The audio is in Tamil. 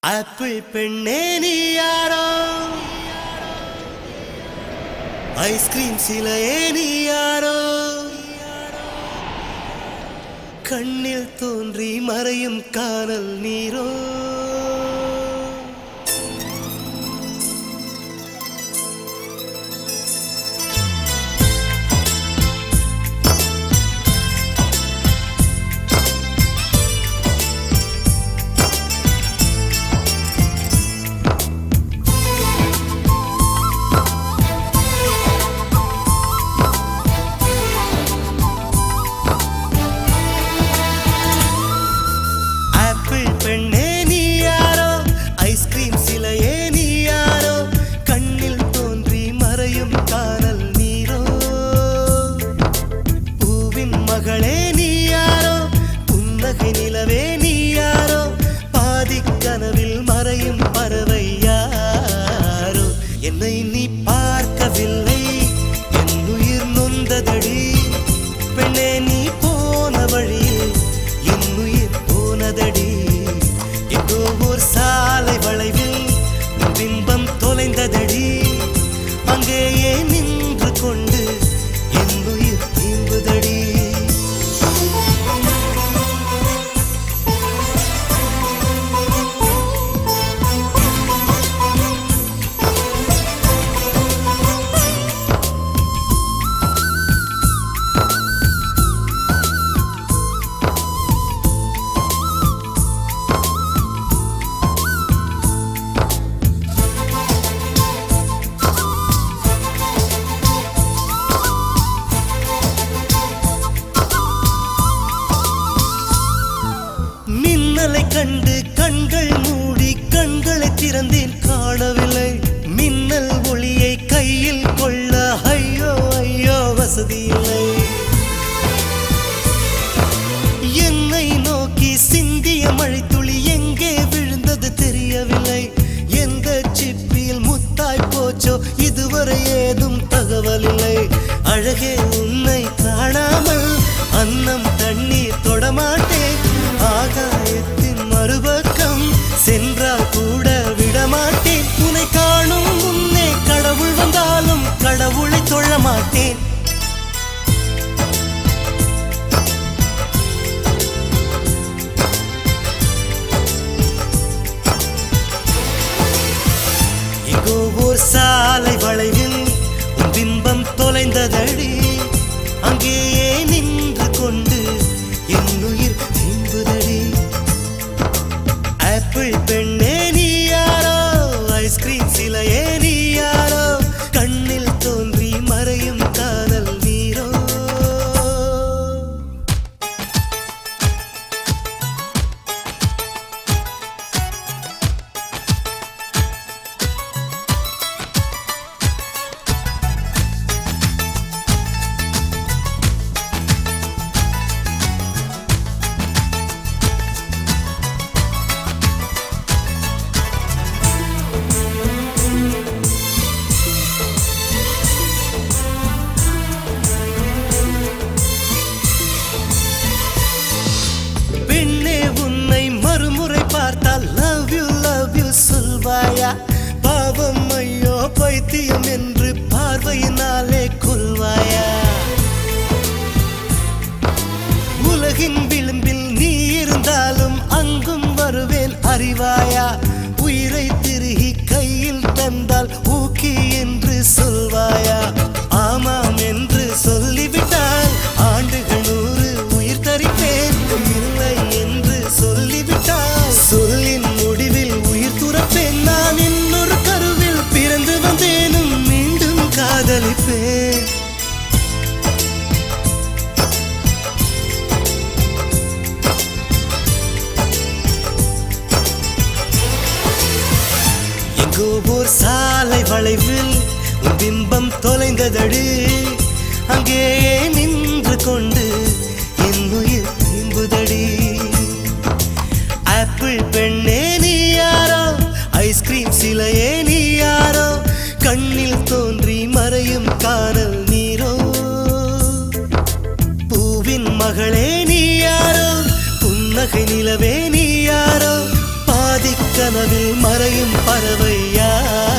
ஆப்பிள் பெண்ணே நீ யாரோ, ஐஸ்கிரீம் சிலையே நீ யாரோ, கண்ணில் தோன்றி மறையும் காணல் நீரோ. பெண்ணே நீ யாரோ, ஐஸ்கிரீம் சிலையே நீ யாரோ, கண்ணில் தோன்றி மறையும் காணல் நீரோ. பூவின் மகளே நீ யாரோ, புன்னகை நிலவே நீ யாரோ, பாதி கனவில் மறையும் பறவை யாரோ. என்னை நீ பார்க்கவில்லை, என் உயிர் நொந்ததடி. பெண்ணே நீ போன வழியில் என் உயிர் போனதடி. ஒரு சாலை வளைவில் பிம்பம் தொலைந்ததடி. அங்கேயே நின்று கொண்டு என் உயிர் தீம்புதடி. கண்டு கண்கள் மூடி கண்களை திறந்தேன், காணவில்லை மின்னல் ஒளியை கையில் கொள்ள. ஐயோ ஐயோ வசதி இல்லை. என்னை நோக்கி சிந்திய மழைத்துளி எங்கே விழுந்தது தெரியவில்லை. எந்த சிப்பியில் முத்தாய் போச்சோ இதுவரை ஏதும் தகவல் இல்லை. அழகே உன்னை காணாமல் அன்னம் தண்ணீர் தொடமாட்டேன். ஆகாயத்தின் மறுபக்கம் சென்றால் கூட விடமாட்டேன். உன்னை காணும் முன்னே கடவுள் வந்தாலும் கடவுளை தொழ மாட்டேன். எங்கோ ஓர் சாலை வளைவில் உன் பிம்பம் தொலைந்ததடி. அங்கேயே நின்று கொண்டு என் உயிர் தீம்புதடி. ஆப்பிள் பெண்ணே நீ யாரோ, ஐஸ்கிரீம் சிலையே நீ யாரோ, கண்ணில் தோன்றி மறையும் காணல் நீரோ. சொல்வாயா பாவம் ஐயோ பைத்தியம் என்று பார்வையினாலே கொள்வாயா? உலகின் விளிம்பில் நீ இருந்தாலும் அங்கும் வருவேன் அறிவாயா? உயிரை திருகி கையில் தந்தால் ஊக்கி என்று சொல்வாயா? ஆமாம் என்று சொல்லிவிட்டால் ஆண்டுகள் 100 உயிர் தரிப்பேன். இல்லை என்று சொல்லிவிட்டால் சொல்லின் முடிவில் உயிர் துறப்பேன். நான் இன்னொரு கருவில் பிறந்து வந்தேனும் மீண்டும் காதலிப்பேன். எங்கோ ஓர் சாலை வளைவில் உன் பிம்பம் தொலைந்ததடி. அங்கேயே நின்று கொண்டு என் உயிர் தீம்புதடி. ஆப்பிள் பெண்ணே நீ யாரோ, ஐஸ்கிரீம் சிலையே நீ யாரோ, கண்ணில் தோன்றி மறையும் காணல் நீரோ. பூவின் மகளே நீ யாரோ, புன்னகை நிலவே நீ யாரோ, பாதி கனவில் மறையும் பறவை யார்?